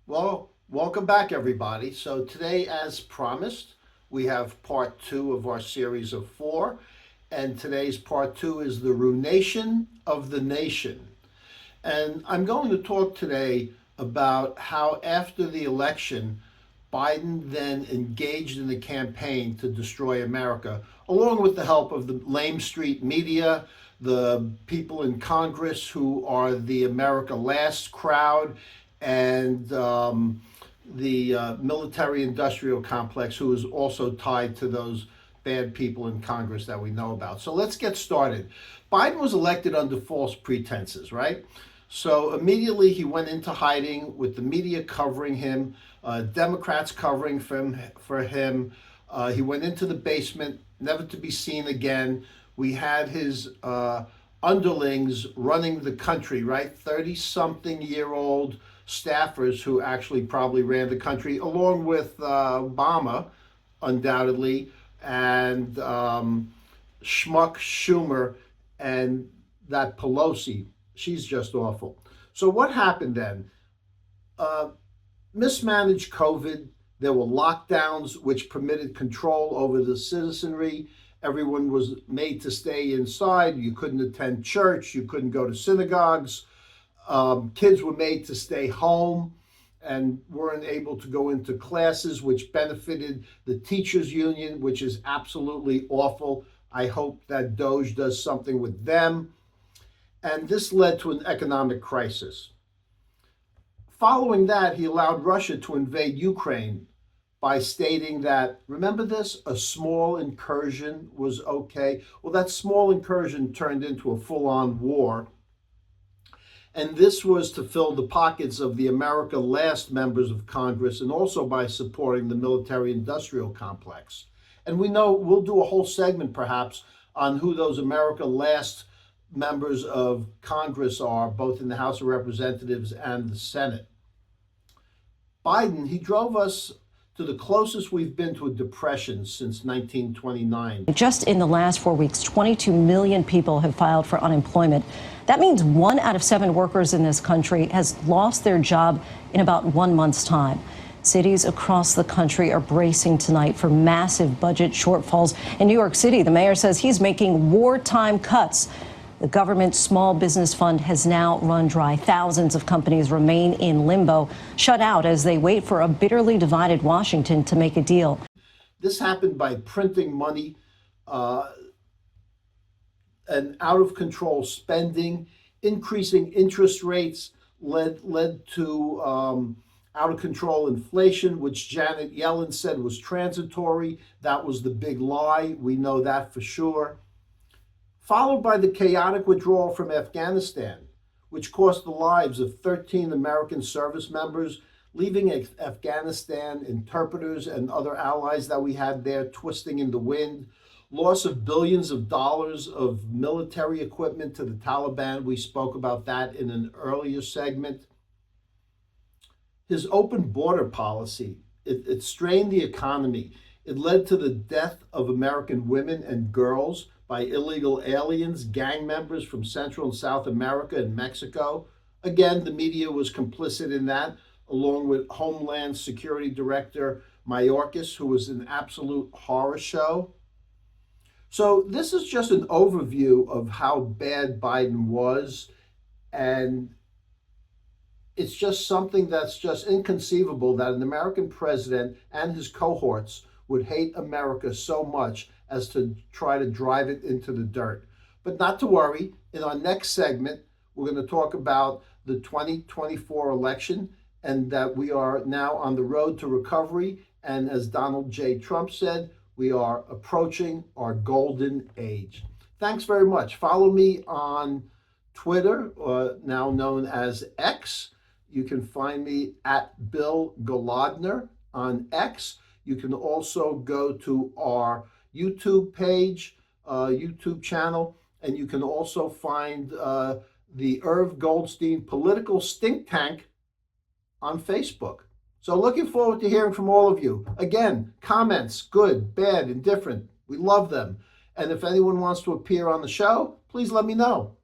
Well, welcome back, everybody. So, today, as promised, we have part two of our series of four. And today's part two is the ruination of the nation. And I'm going to talk today about how, after the election, Biden then engaged in the campaign to destroy America, along with the help of the lame street media, the people in Congress who are the America Last crowd, and the military industrial complex, who is also tied to those bad people in Congress that we know about. So let's get started. Biden was elected under false pretenses, right? So immediately he went into hiding with the media covering him, Democrats covering for him. He went into the basement, never to be seen again. We had his underlings running the country, right? 30-something-year-old staffers who actually probably ran the country, along with Obama, undoubtedly, and Schmuck Schumer, and that Pelosi. She's just awful. So what happened then? Uh, Mismanaged COVID. There were lockdowns which permitted control over the citizenry. Everyone was made to stay inside. You couldn't attend church. You couldn't go to synagogues. Kids were made to stay home and weren't able to go into classes, which benefited the teachers union, which is absolutely awful. I hope that Doge does something with them. And this led to an economic crisis. Following that, he allowed Russia to invade Ukraine by stating that, remember this, a small incursion was okay. Well, that small incursion turned into a full-on war. And this was to fill the pockets of the America Last members of Congress, and also by supporting the military industrial complex. And we know we'll do a whole segment perhaps on who those America Last members of Congress are, both in the House of Representatives and the Senate. Biden, he drove us to the closest we've been to a depression since 1929. Just in the last 4 weeks, 22 million people have filed for unemployment. That means 1 out of 7 workers in this country has lost their job in about 1 month's time. Cities across the country are bracing tonight for massive budget shortfalls. In New York City, the mayor says he's making wartime cuts. The government small business fund has now run dry. Thousands of companies remain in limbo, shut out as they wait for a bitterly divided Washington to make a deal. This happened by printing money and out of control spending. Increasing interest rates led to out of control inflation, which Janet Yellen said was transitory. That was the big lie. We know that for sure. Followed by the chaotic withdrawal from Afghanistan, which cost the lives of 13 American service members, leaving Afghanistan interpreters and other allies that we had there twisting in the wind. Loss of billions of dollars of military equipment to the Taliban. We spoke about that in an earlier segment. His open border policy, it strained the economy. It led to the death of American women and girls by illegal aliens, gang members from Central and South America and Mexico. Again, the media was complicit in that, along with Homeland Security Director Mayorkas, who was an absolute horror show. So this is just an overview of how bad Biden was, and it's just something that's just inconceivable that an American president and his cohorts would hate America so much as to try to drive it into the dirt. But not to worry, in our next segment, we're going to talk about the 2024 election and that we are now on the road to recovery. And as Donald J. Trump said, we are approaching our golden age. Thanks very much. Follow me on Twitter, now known as X. You can find me at Bill Golodner on X. You can also go to our YouTube page, YouTube channel, and you can also find the Irv Goldstein Political Stink Tank on Facebook. So looking forward to hearing from all of you. Again, comments, good, bad, indifferent. We love them. And if anyone wants to appear on the show, please let me know.